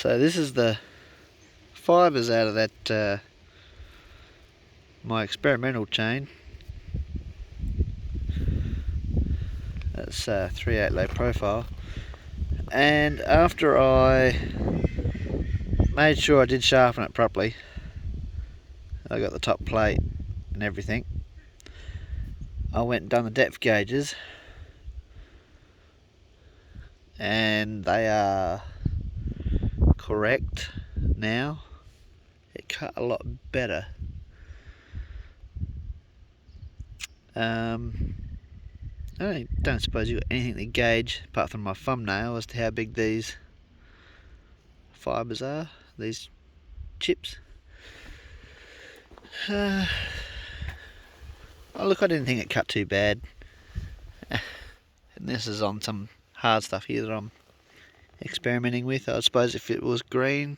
So this is the fibres out of that my experimental chain. That's 3/8 low profile, and after I made sure I did sharpen it properly, I got the top plate and everything, I went and done the depth gauges, and they are correct now. It cut a lot better. I don't suppose you've got anything to gauge apart from my thumbnail as to how big these fibres are, these chips. Oh look, I didn't think it cut too bad. And this is on some hard stuff here that I'm experimenting with. I suppose if it was green,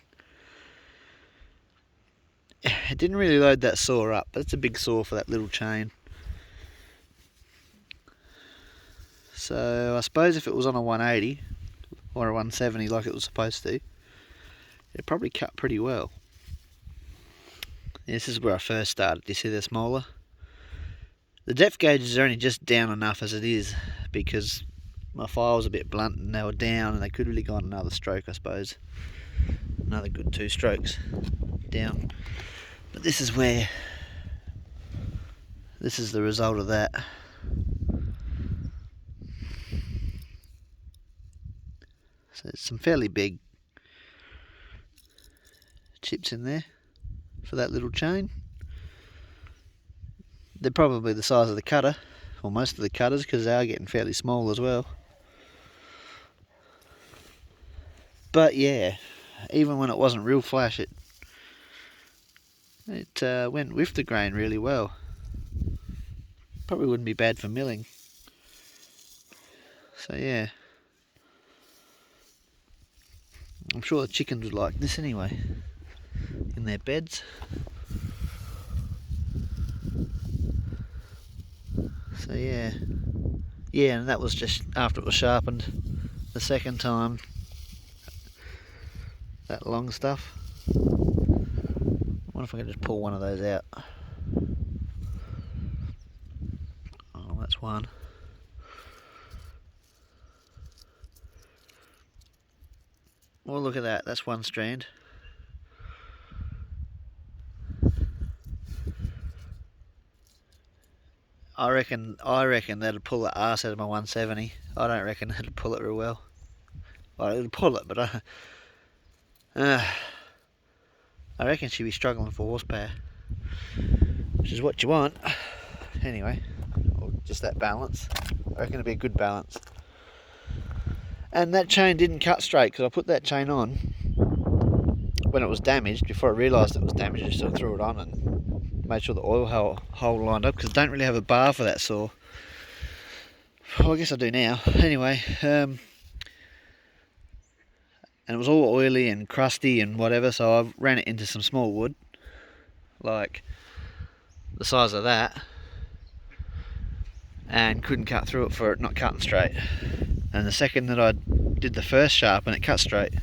it didn't really load that saw up, but it's a big saw for that little chain. So I suppose if it was on a 180 or a 170 like it was supposed to, it probably cut pretty well. This is where I first started. You see they're smaller? The depth gauges are only just down enough as it is, because my file was a bit blunt and they were down, and they could really gone another stroke, I suppose. Another good 2 strokes down. But this is where, this is the result of that. So there's some fairly big chips in there for that little chain. They're probably the size of the cutter, or most of the cutters, because they are getting fairly small as well. But yeah, even when it wasn't real flash, it went with the grain really well. Probably wouldn't be bad for milling. So yeah, I'm sure the chickens would like this anyway, in their beds. So yeah, and that was just after it was sharpened the second time, that long stuff. I wonder if I can just pull one of those out. Oh, that's one. Well, look at that, that's one strand. I reckon that'd pull the arse out of my 170. I don't reckon it'd pull it real well. Well, it'll pull it, but I reckon she'd be struggling for horsepower, which is what you want. Anyway, or just that balance. I reckon it'd be a good balance. And that chain didn't cut straight, because I put that chain on when it was damaged. Before I realised it was damaged, I just sort of threw it on and made sure the oil hole lined up, because I don't really have a bar for that saw. Well, I guess I do now. Anyway, and it was all oily and crusty and whatever, so I ran it into some small wood, like the size of that, and couldn't cut through it for it not cutting straight. And the second that I did the first sharpen, it cut straight,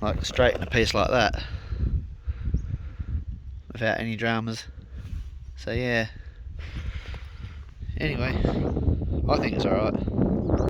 like straight in a piece like that, without any dramas. So yeah, anyway, I think it's alright.